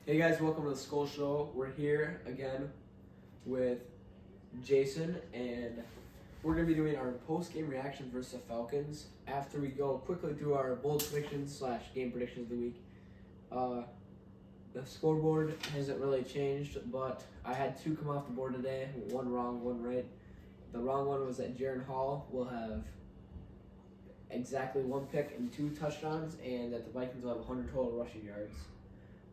Hey guys, welcome to the Skull Show. We're here again with Jason, and we're going to be doing our post-game reaction versus the Falcons after we go quickly through our bold predictions / game predictions of the week. The scoreboard hasn't really changed, but I had two come off the board today, one wrong, one right. The wrong one was that Jaren Hall will have exactly one pick and 2 touchdowns, and that the Vikings will have 100 total rushing yards.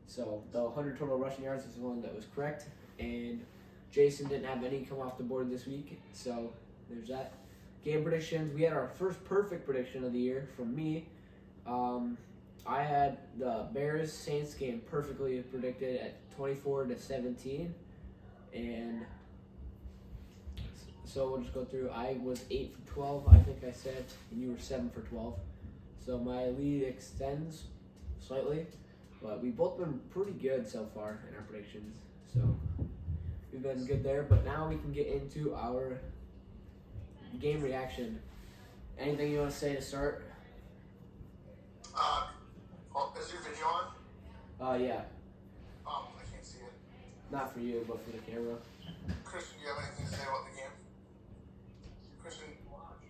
So the 100 total rushing yards is the one that was correct, and Jason didn't have any come off the board this week, so there's that. Game predictions, we had our first perfect prediction of the year from me. I had the Bears-Saints game perfectly predicted at 24-17, and so we'll just go through. I was 8 for 12, I think I said, and you were 7 for 12. So my lead extends slightly. But we've both been pretty good so far in our predictions. So we've been good there. But now we can get into our game reaction. Anything you want to say to start? Is your video on? Yeah. I can't see it. Not for you, but for the camera. Christian, do you have anything to say about the game?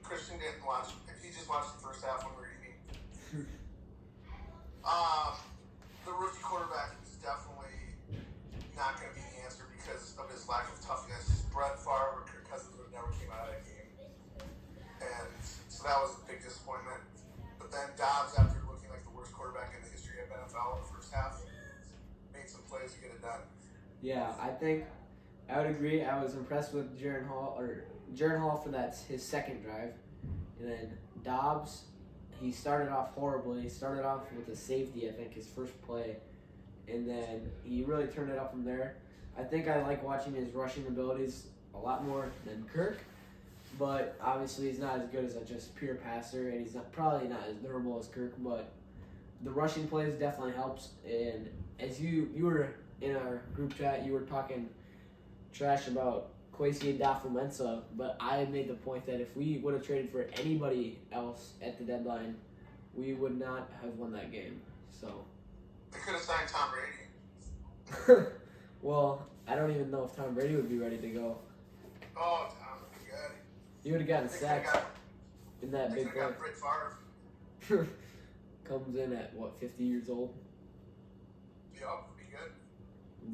Christian didn't watch. He just watched the first half when we were eating. The rookie quarterback is definitely not going to be the answer because of his lack of toughness. Brett Favre or Kirk Cousins would have never came out of that game. And so that was a big disappointment. But then Dobbs, after looking like the worst quarterback in the history of NFL in the first half, made some plays to get it done. Yeah, I think I would agree. I was impressed with Jaren Hall for his second drive. And then Dobbs, he started off horribly. He started off with a safety, I think, his first play. And then he really turned it up from there. I think I like watching his rushing abilities a lot more than Kirk. But obviously he's not as good as a just pure passer, and he's probably not as durable as Kirk. But the rushing plays definitely helps. And as you were in our group chat, you were talking trash about Kwesi Adofo-Mensah, but I made the point that if we would have traded for anybody else at the deadline, we would not have won that game. So They could have signed Tom Brady. well, I don't even know if Tom Brady would be ready to go. Oh, Tom would be good. He would have gotten They sacked in that They big could have play. got Brett Favre. Comes in at, 50 years old? Yup, would be good.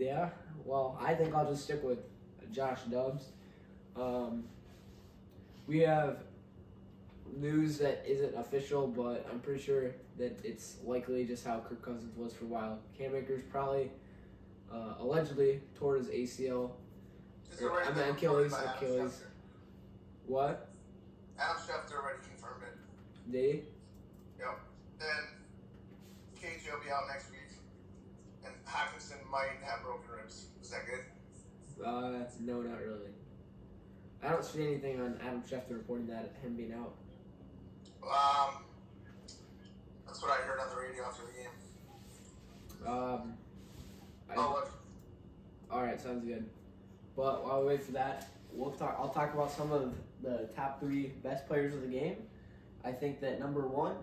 Yeah, well, I think I'll just stick with Josh Dobbs. We have news that isn't official, but I'm pretty sure that it's likely just how Kirk Cousins was for a while. Cam Akers probably allegedly tore his ACL. Is it already been Achilles. confirmed by Adam Schefter? What? Adam Schefter already confirmed it. Did he? Yep. Then KJ will be out next week, and Hawkinson might have broken ribs. Is that good? No, not really. I don't see anything on Adam Schefter reporting that him being out. That's what I heard on the radio after the game. Look. All right, sounds good. But while we wait for that, I'll talk about some of the top 3 best players of the game. I think that number 1,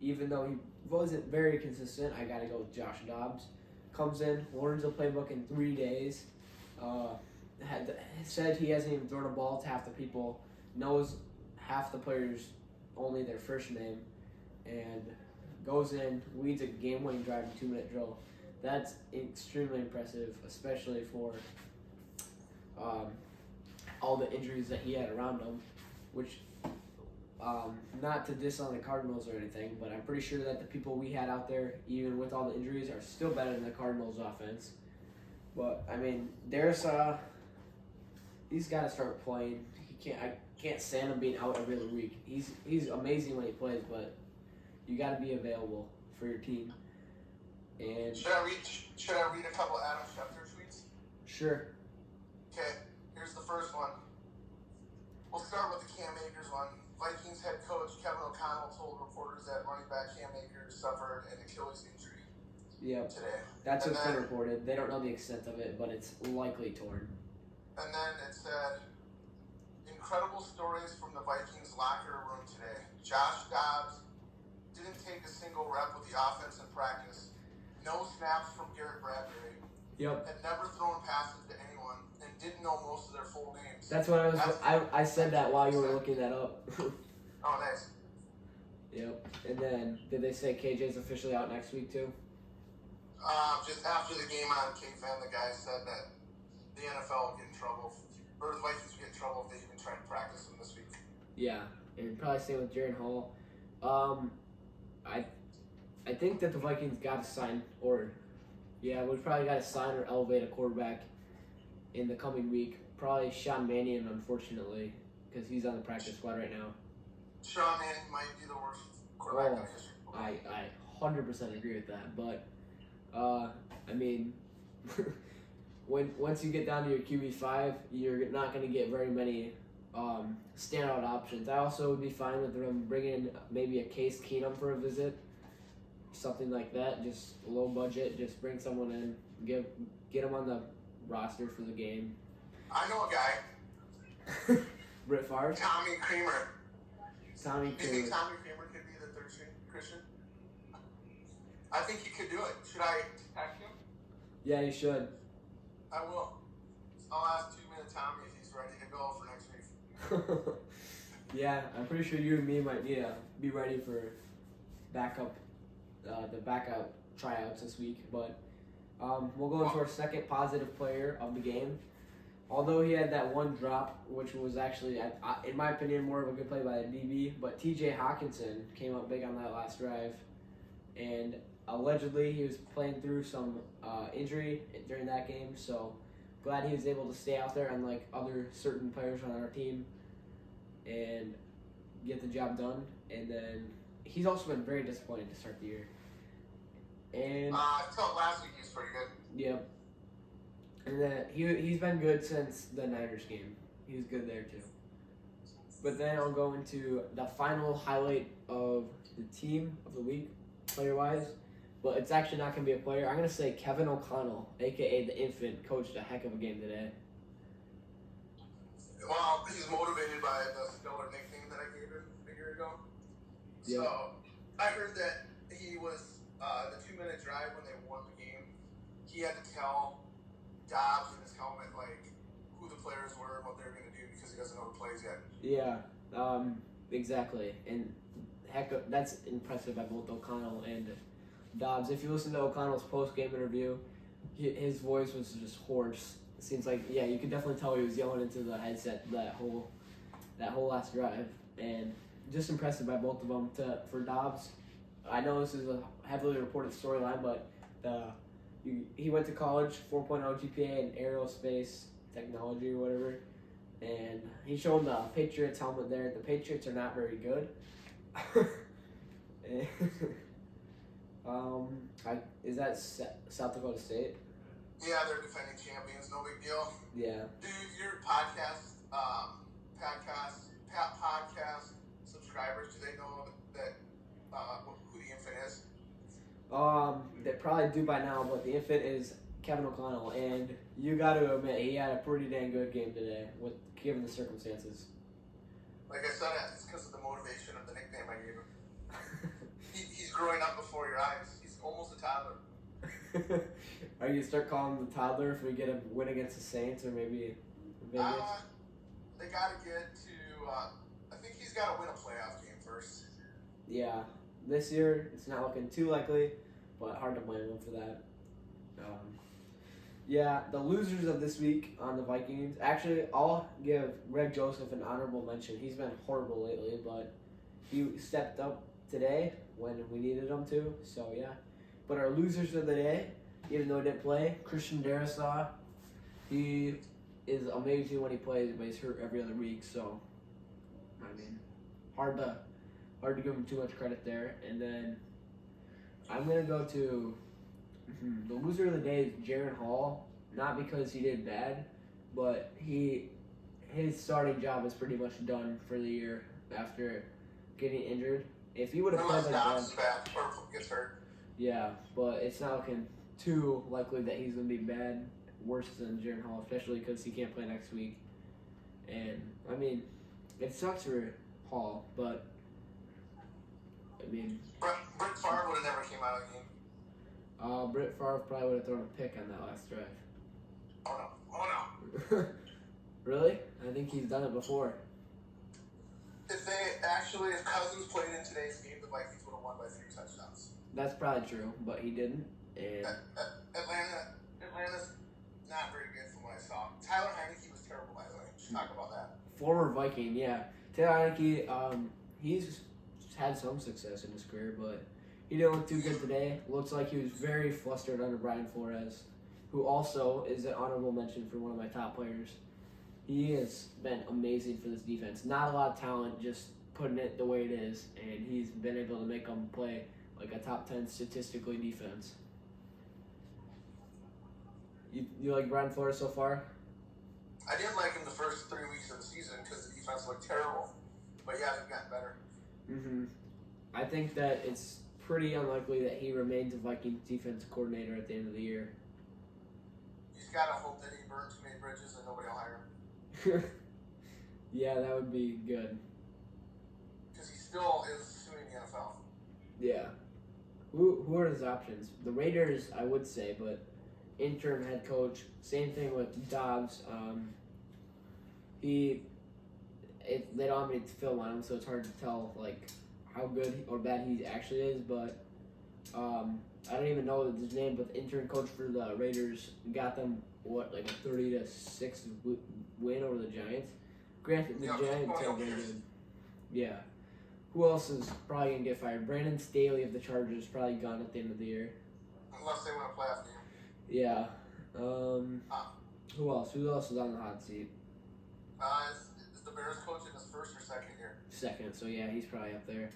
even though he wasn't very consistent, I got to go with Josh Dobbs. Comes in, learns the playbook in 3 days. Said he hasn't even thrown a ball to half the people. Knows half the players only their first name, and goes in, leads a game-winning drive in 2-minute drill. That's extremely impressive, especially for all the injuries that he had around him, which, not to diss on the Cardinals or anything, but I'm pretty sure that the people we had out there, even with all the injuries, are still better than the Cardinals offense. But, I mean, he's got to start playing. I can't stand him being out every other week. He's amazing when he plays, but you got to be available for your team. And Should I read a couple Adam Schefter tweets? Sure. Okay, here's the first one. We'll start with the Cam Akers one. Vikings head coach Kevin O'Connell told reporters that running back Cam Akers suffered an Achilles injury today. That's what's been reported. They don't know the extent of it, but it's likely torn. And then it said, incredible stories from the Vikings locker room today. Josh Dobbs didn't take a single rep with the offense in practice. No snaps from Garrett Bradbury. Yep. had never thrown passes to anyone, and didn't know most of their full names. That's what I said that while you were looking that up. Oh, nice. Yep. And then, did they say KJ's officially out next week too? Just after the game on KFan, the guy said that the NFL will get in trouble, or the Vikings will get in trouble if they even try to practice him this week. Yeah, and probably same with Jaren Hall. I think that the Vikings got to sign, we probably got to sign or elevate a quarterback in the coming week. Probably Sean Mannion, unfortunately, because he's on the practice squad right now. Sean Mannion might be the worst quarterback in history. I 100% agree with that, but I mean, once you get down to your QB5, you're not going to get very many standout options. I also would be fine with them bringing in maybe a Case Keenum for a visit, something like that. Just low budget, just bring someone in, get him on the roster for the game. I know a guy. Brett Favre? Tommy Creamer. Tommy Do you think Tommy Creamer could be the third string Christian? I think he could do it. Should I text him? Yeah, you should. I will. I'll ask 2-minute Tommy if he's ready to go for next week. Yeah, I'm pretty sure you and me might need to be ready for the backup tryouts this week. But we'll go into our second positive player of the game. Although he had that one drop, which was actually, in my opinion, more of a good play by the DB, but TJ Hawkinson came up big on that last drive. And allegedly he was playing through some injury during that game, so glad he was able to stay out there, unlike other certain players on our team, and get the job done. And then he's also been very disappointed to start the year. And I thought last week he was pretty good. Yep. And then he's been good since the Niners game. He was good there too. But then I'll go into the final highlight of the team of the week, player-wise. But it's actually not going to be a player. I'm going to say Kevin O'Connell, a.k.a. the Infant, coached a heck of a game today. Well, he's motivated by the stellar nickname that I gave him a year ago. Yeah. So I heard that he was the 2-minute drive when they won the game. He had to tell Dobbs in his helmet who the players were and what they were going to do because he doesn't know the plays yet. Yeah, exactly. And that's impressive by both O'Connell and Dobbs. If you listen to O'Connell's post-game interview, his voice was just hoarse. It seems like, yeah, you could definitely tell he was yelling into the headset that whole last drive. And just impressive by both of them. For Dobbs, I know this is a heavily reported storyline, but he went to college, 4.0 GPA in aerospace technology or whatever, and he showed the Patriots helmet there. The Patriots are not very good. Is that South Dakota State? Yeah, they're defending champions. No big deal. Yeah. Do your podcast subscribers, do they know that who the Infant is? They probably do by now, but the Infant is Kevin O'Connell, and you got to admit he had a pretty dang good game today, given the circumstances. Like I said, it's because of the motivation of the nickname I gave him. He's growing up before your eyes. He's almost a toddler. Are you gonna start calling him the toddler if we get a win against the Saints or maybe Vegas? They got to get to. I think he's got to win a playoff game first. Yeah, this year it's not looking too likely, but hard to blame him for that. Yeah, the losers of this week on the Vikings. Actually, I'll give Greg Joseph an honorable mention. He's been horrible lately, but he stepped up today when we needed him to. So yeah, but our losers of the day, even though he didn't play, Christian Darrisaw. He is amazing when he plays, but he's hurt every other week. So I mean, hard to give him too much credit there. And then I'm gonna go to the loser of the day is Jaren Hall. Not because he did bad, but his starting job is pretty much done for the year after getting injured. If he would have played like Dobbs back or gets hurt. Yeah, but it's not looking too likely that he's gonna be worse than Jaren Hall, especially because he can't play next week. And I mean, it sucks for Hall, but I mean, Brett Favre would have never came out of the game. Brett Favre probably would have thrown a pick on that last drive. Oh no. Really? I think he's done it before. If Cousins played in today's game, the Vikings would have won by 3 touchdowns. That's probably true, but he didn't. And Atlanta's not very good from what I saw. Tyler Heineke was terrible, by the way. Just talk about that. former Viking, yeah. Taylor Heineke, he's had some success in his career, but he didn't look too good today. Looks like he was very flustered under Brian Flores, who also is an honorable mention for one of my top players. He has been amazing for this defense. Not a lot of talent, just putting it the way it is, and he's been able to make them play like a top 10 statistically defense. You like Brian Flores so far? I didn't like him the first 3 weeks of the season because the defense looked terrible, but yeah, they've gotten better. I think that it's pretty unlikely that he remains a Vikings defense coordinator at the end of the year. You just gotta hope that he burns too many bridges and nobody will hire him. Yeah, that would be good. Because he still is suing the NFL. Yeah. Who are his options? The Raiders, I would say, but interim head coach. Same thing with Dobbs. They don't have any film on him, so it's hard to tell like how good or bad he actually is. But I don't even know his name. But the interim coach for the Raiders got them like a 30-6 win over the Giants. Granted, the Giants are very good. Yeah. Who else is probably gonna get fired? Brandon Staley of the Chargers probably gone at the end of the year. Unless they win a playoff game. Yeah. Who else? Who else is on the hot seat? Is the Bears coach in his first or second year? Second, so yeah, he's probably up there.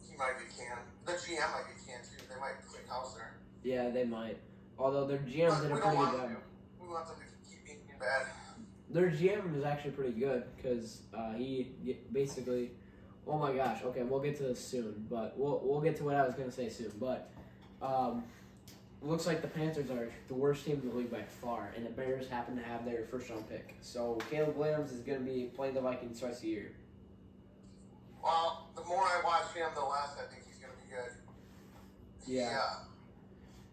He might get canned. The GM might get canned too. They might clean house there. Yeah, they might. Although their GM did a pretty good job. We want them to keep being bad. Their GM is actually pretty good because he basically. Oh my gosh. Okay, we'll get to this soon, but we'll get to what I was gonna say soon. But looks like the Panthers are the worst team in the league by far, and the Bears happen to have their first round pick. So Caleb Williams is gonna be playing the Vikings twice a year. Well, the more I watch him, the less I think he's gonna be good. Yeah.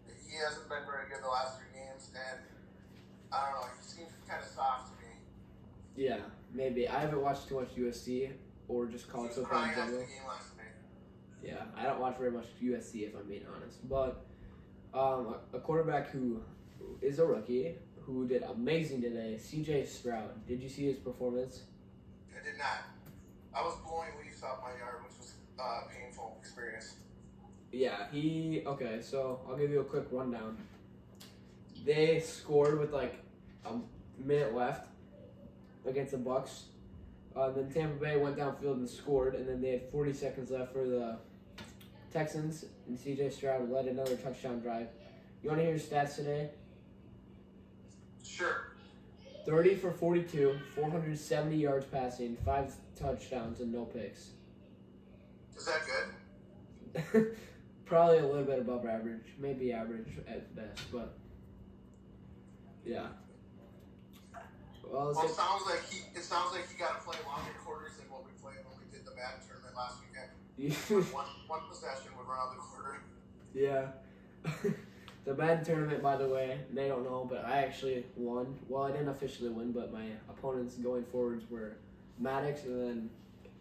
He hasn't been very good the last 3 games, and I don't know. He seems kind of soft to me. Yeah, maybe. I haven't watched too much USC or just college football in general. Game last night. Yeah, I don't watch very much USC if I'm being honest. But a quarterback who is a rookie who did amazing today, C.J. Stroud. Did you see his performance? I did not. I was blowing leaves off my yard, which was a painful experience. Yeah, okay, so I'll give you a quick rundown. They scored with like a minute left against the Bucks. Then Tampa Bay went downfield and scored, and then they had 40 seconds left for the Texans, and C.J. Stroud led another touchdown drive. You want to hear his stats today? Sure. 30 for 42, 470 yards passing, 5 touchdowns, and no picks. Is that good? Probably a little bit above average, maybe average at best, but yeah. Well, it sounds like he got to play longer quarters than what we played when we did the Madden tournament last weekend. one possession would run out the quarter. Yeah. The Madden tournament, by the way, they don't know, but I actually won. Well, I didn't officially win, but my opponents going forwards were Maddox and then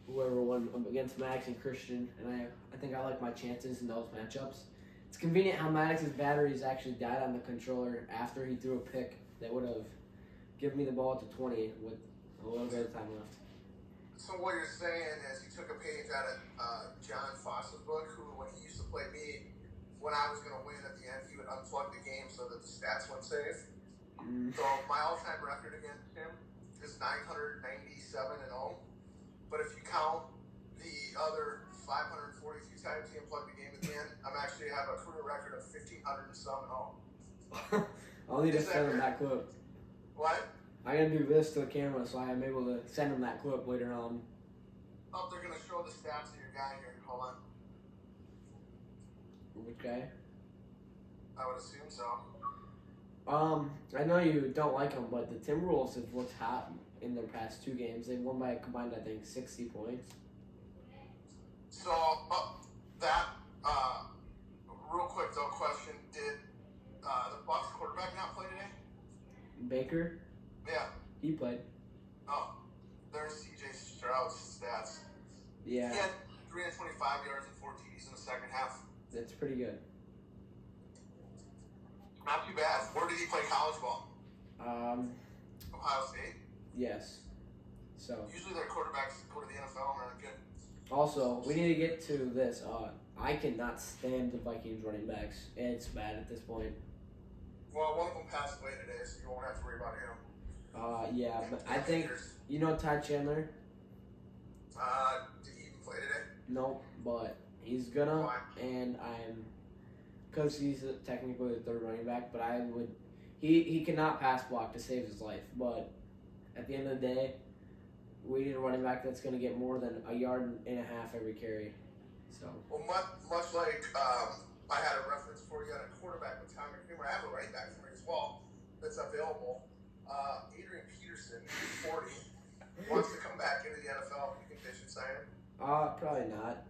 whoever won against Maddox and Christian, and I think I like my chances in those matchups. It's convenient how Maddox's batteries actually died on the controller after he threw a pick that would have given me the ball at the 20 with a little bit of time left. So what you're saying is you took a page out of John Foss's book, who, when he used to play me, when I was going to win at the end, he would unplug the game so that the stats wouldn't save. So my all-time record against him is 997-0. But if you count the other 542 times he unplugged the game at the end, I'm actually have a career record of 1,500 and some 0. I'll need to send him that clip. What? I'm going to do this to the camera so I am able to send him that clip later on. Oh, they're going to show the stats of your guy here. Hold on. Which guy? I would assume so. I know you don't like them, but the Timberwolves have looked hot in their past 2 games. They won by a combined, I think, 60 points. So, real quick though, question: Did Baker, Yeah. he played. Oh, there's C.J. Stroud's stats. Yeah, He had 325 yards and 4 TDs in the second half. that's pretty good. Not too bad. Where did he play college ball? Ohio State. Yes. So Usually their quarterbacks go to the NFL and are good. also we need to get to this. I cannot stand the Vikings running backs. It's bad at this point. Well, one of them passed away today, so you won't have to worry about him. Yeah, but I think Ty Chandler. Did he even play today? No, but he's gonna, Why? and because he's technically the third running back, but I would, he cannot pass block to save his life, but at the end of the day, we need a running back that's gonna get more than a yard and a half every carry. So. Well, much like I had a reference for you on a quarterback with Tommy Kramer, I have a running back for you as well that's available. Adrian Peterson, 40, wants to come back into the NFL. You think they should sign him? Probably not.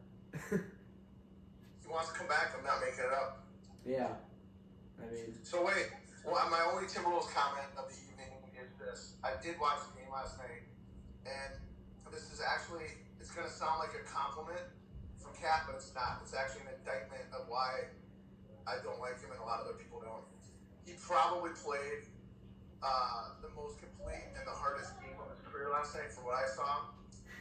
He wants to come back. I'm not making it up. Yeah. I mean. So wait. Well, my only Timberwolves comment of the evening is this. I did watch the game last night, and this is actually, it's going to sound like a compliment from Cat, but it's not. It's actually an indictment of why I don't like him and a lot of other people don't. He probably played the most complete and the hardest game of his career last night from what I saw.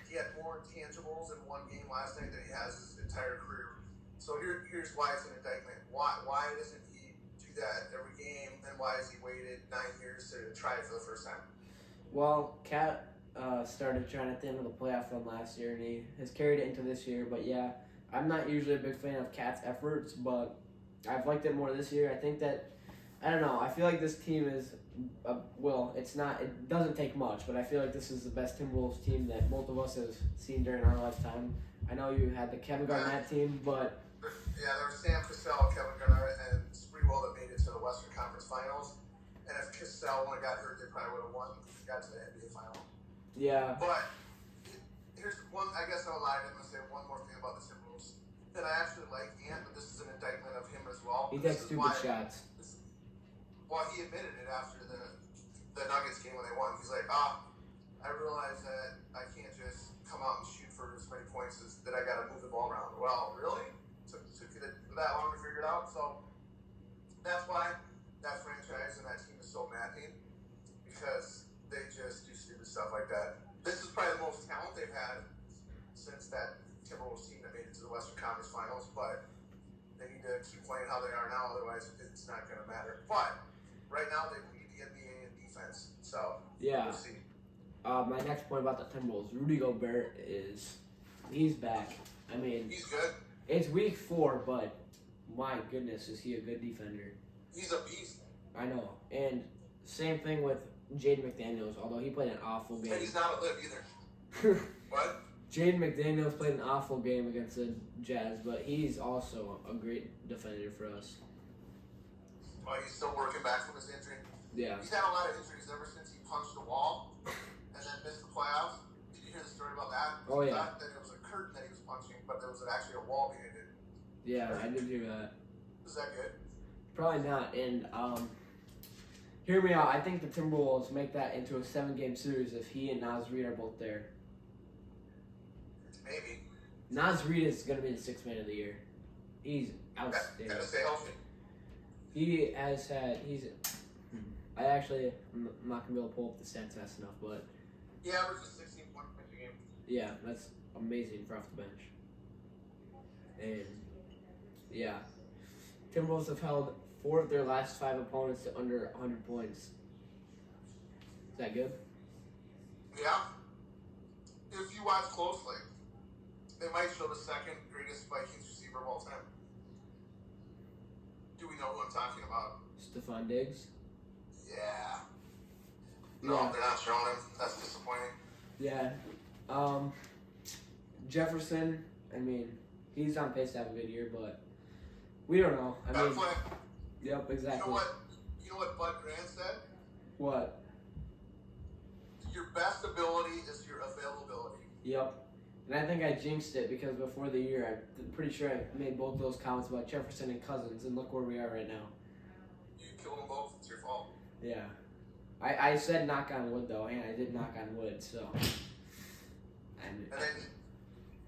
He had more intangibles in one game last night than he has his entire career. So here's why it's an indictment. Why doesn't he do that every game, and why has he waited 9 years to try it for the first time? Well, Cat started trying at the end of the playoff run last year, and he has carried it into this year. But yeah, I'm not usually a big fan of Cat's efforts, but I've liked it more this year. I think that, I don't know, I feel like this team is, it doesn't take much, but I feel like this is the best Timberwolves team that both of us have seen during our lifetime. I know you had the Kevin Garnett team, but... Yeah, there was Sam Cassell, Kevin Garnett, and Sprewell that made it to the Western Conference Finals. And if Cassell would have got hurt, they probably would have won, got to the NBA Final. Yeah. But here's one, I guess I'll lie, I'm going to say one more thing about the Timberwolves. That I actually like Ant, but this is an indictment of him as well. He takes stupid shots. Well, he admitted it after the Nuggets game when they won. He's like, I realize that I can't just come out and shoot for as many points as that I got to move the ball around. Well, really? Took you that long to figure it out? So that's why that franchise and that team is so maddening, because they just do stupid stuff like that. This is probably the most talent they've had since that Timberwolves team that made it to the Western Conference Finals, but they need to keep playing how they are now, otherwise it's not going to matter. But right now they lead the NBA in defense, so yeah. We'll see. My next point about the Timberwolves, Rudy Gobert he's back. I mean, he's good. It's week 4, but my goodness, is he a good defender? He's a beast. I know. And same thing with Jaden McDaniels, although he played an awful game. And he's not a lib either. What? Jaden McDaniels played an awful game against the Jazz, but he's also a great defender for us. Well, he's still working back from his injury. Yeah. He's had a lot of injuries ever since he punched the wall and then missed the playoffs. Did you hear the story about that? Oh, He yeah. thought that it was a curtain that he was punching, but there was actually a wall behind it. Yeah, I did hear that. Is that good? Probably not. And hear me out. I think the Timberwolves make that into a 7-game series if he and Naz Reid are both there. Maybe. Naz Reid is going to be the 6th man of the year. He's outstanding. Gotta stay healthy. He has had. I'm not going to be able to pull up the stats fast enough, but. He averages 16 points a game. Yeah, that's amazing for off the bench. And, yeah. Timberwolves have held 4 of their last 5 opponents to under 100 points. Is that good? Yeah. If you watch closely, they might show the second greatest Vikings receiver of all time. Do we know who I'm talking about? Stephon Diggs? Yeah. No, Yeah. they're not showing him. That's disappointing. Yeah. Jefferson, I mean, he's on pace to have a good year, but we don't know. I Gotta mean, play. yep, exactly. You know what Bud Grant said? What? Your best ability is your availability. Yep. And I think I jinxed it because before the year, I'm pretty sure I made both those comments about Jefferson and Cousins, and look where we are right now. You killed them both. It's your fault. Yeah. I said knock on wood though, and I did knock on wood. So. And then,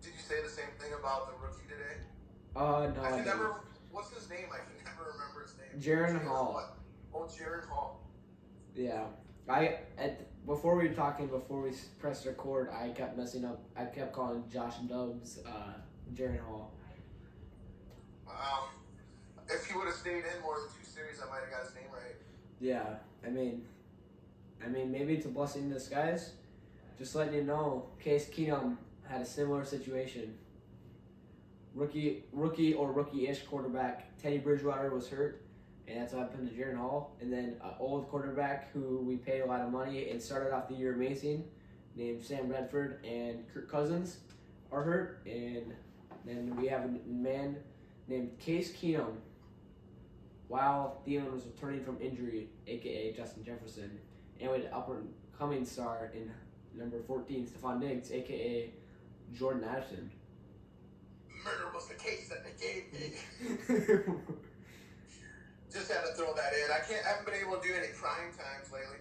did you say the same thing about the rookie today? No. I can never. What's his name? I can never remember his name. Jaren Hall. What? Oh, Jaren Hall. Yeah. Before we pressed record, I kept messing up. I kept calling Josh Dubs Jaren Hall. If he would have stayed in more than 2 series, I might have got his name right. Yeah. I mean, maybe it's a blessing in disguise. Just letting you know, Case Keenum had a similar situation. Rookie or rookie-ish quarterback Teddy Bridgewater was hurt, and that's what happened to Jaren Hall. And then an old quarterback who we paid a lot of money and started off the year amazing, named Sam Redford and Kirk Cousins, are hurt. And then we have a man named Case Keenum while Thielen was returning from injury, a.k.a. Justin Jefferson, and with an up-and-coming star in number 14, Stephon Diggs, a.k.a. Jordan Addison. Murder was the case that they gave me. Just had to throw that in. I haven't been able to do any prime times lately.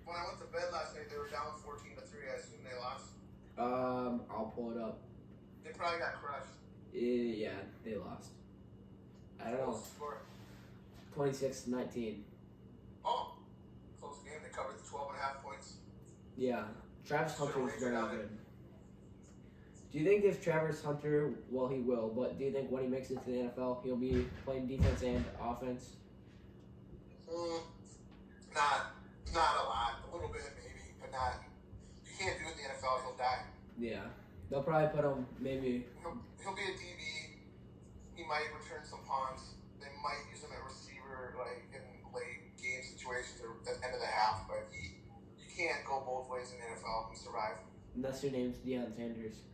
When I went to bed last night, they were down 14-3. I assume they lost. I'll pull it up. They probably got crushed. Yeah, they lost. I don't know. Score. 26-19. Oh, close game. They covered the 12.5 points. Yeah, Travis Hunter is very good. Do you think if Travis Hunter, well, he will, but do you think when he makes it to the NFL, he'll be playing defense and offense? Not a lot. A little bit, maybe, but not. You can't do it in the NFL. He'll die. Yeah. They'll probably put him, maybe. He'll be a DB. He might return some punts. They might use him at receiver, like, in late game situations or at the end of the half, but you can't go both ways in the NFL and survive. Unless your name's Deion Sanders.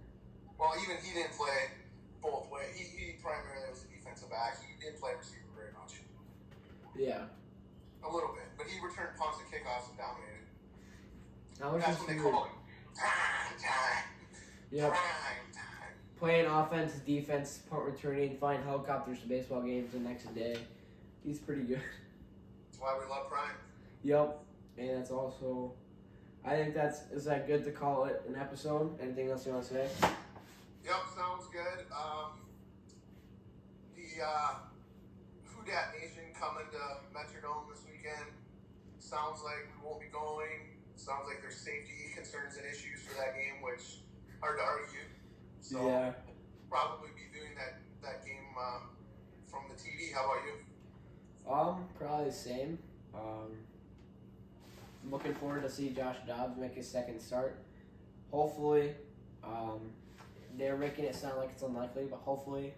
Well, even he didn't play both ways. He primarily was a defensive back. He didn't play receiver very much. Yeah. A little bit. But he returned punts and kickoffs and dominated. That's what they call him. Time. Yep. Time. Playing offense, defense, punt returning, flying helicopters to baseball games the next day. He's pretty good. That's why we love Prime. Yep. And that's also, I think is that good to call it an episode? Anything else you want to say? Yep, sounds good. The Who Dat Nation coming to Metrodome this weekend. Sounds like we won't be going. Sounds like there's safety concerns and issues for that game, which hard to argue. So yeah. Probably be doing that game from the TV. How about you? Probably the same. Looking forward to see Josh Dobbs make his second start. Hopefully, they're making it sound like it's unlikely, but hopefully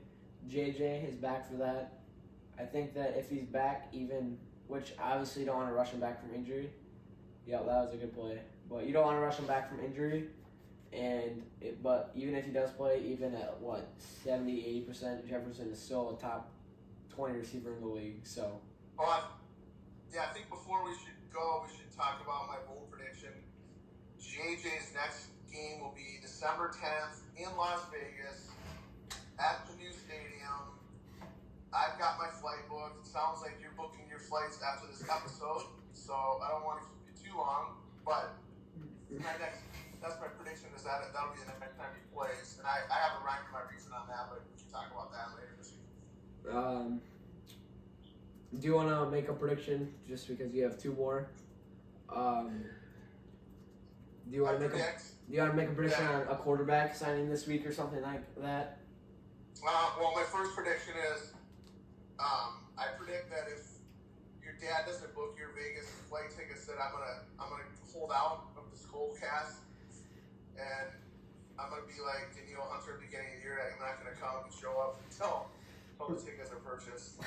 JJ is back for that. I think that if he's back, which obviously you don't want to rush him back from injury. Yeah, that was a good play. But you don't want to rush him back from injury. But even if he does play, even at 70-80%, Jefferson is still a top 20 receiver in the league. So. I think before we should go, we should talk about my bold prediction. JJ's next game will be December 10th in Las Vegas at the new stadium. I've got my flight booked. It sounds like you're booking your flights after this episode, so I don't want to keep you too long. But that's my prediction, is that'll be the next time he plays. And I have a rhyme for my reason on that, but we can talk about that later this week. Do you want to make a prediction just because you have two more? Do you want to make a prediction on a quarterback signing this week or something like that? Well, my first prediction is I predict that if your dad doesn't book your Vegas flight tickets, that I'm gonna hold out of the Skull cast, and I'm gonna be like Danielle Hunter at the beginning of the year. I'm not gonna come and show up until the tickets are purchased.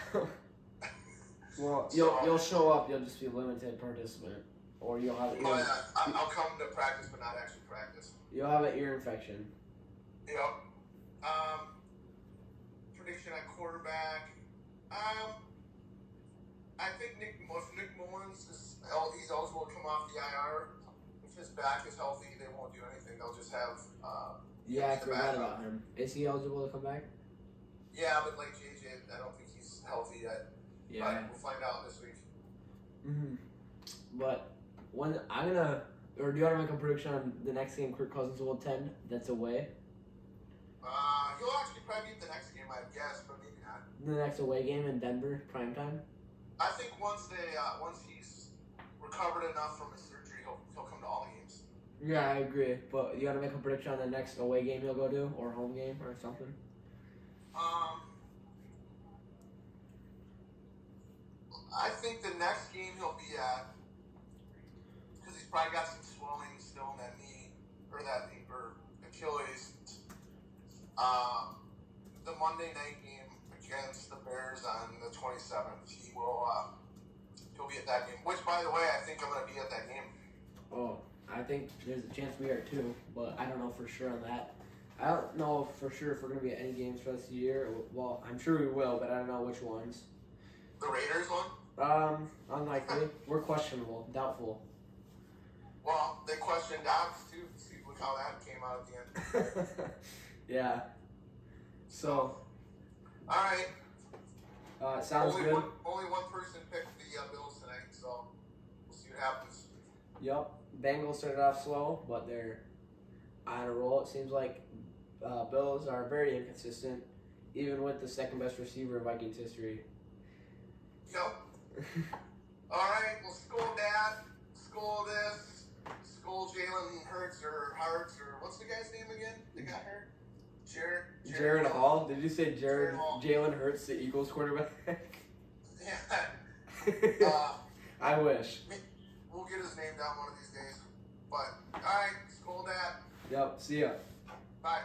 Well, you'll show up. You'll just be limited participant, or you'll have. I'll come to practice, but not actually practice. You'll have an ear infection. Yep. Prediction on quarterback. I think Nick Mullins he's eligible to come off the IR. If his back is healthy, they won't do anything. They'll just have. I forgot about him. Is he eligible to come back? Yeah, but like JJ, I don't think he's healthy yet. Yeah. But we'll find out this week. Mm-hmm. But When I'm gonna, or do you want to make a prediction on the next game Kirk Cousins will attend? That's away. He'll actually probably be the next game, I guess, but maybe not. The next away game in Denver, primetime. I think once he's recovered enough from his surgery, he'll come to all the games. Yeah, I agree. But you want to make a prediction on the next away game you'll go to, or home game, or something? I think the next game he'll be at, because he's probably got some swelling still in that knee or Achilles. The Monday night game against the Bears on the 27th, he'll be at that game. Which, by the way, I think I'm going to be at that game. Oh, I think there's a chance we are too, but I don't know for sure on that. I don't know for sure if we're going to be at any games for this year. Well, I'm sure we will, but I don't know which ones. The Raiders one? Unlikely. We're questionable, doubtful. Well, they questioned Dobbs too. See, look how that came out at the end. Yeah. So. All right. Sounds good. Only one person picked the Bills tonight, so we'll see what happens. Yep. Bengals started off slow, but they're on a roll. It seems like Bills are very inconsistent, even with the second best receiver in Vikings history. Yep. All right. Well, school Dad. School this. School Jalen Hurts or what's the guy's name again? The guy hurt. Jared Hall. Did you say Jalen Hurts, the Eagles quarterback? Yeah. I wish. We'll get his name down one of these days. But all right, school Dad. Yep. See ya. Bye.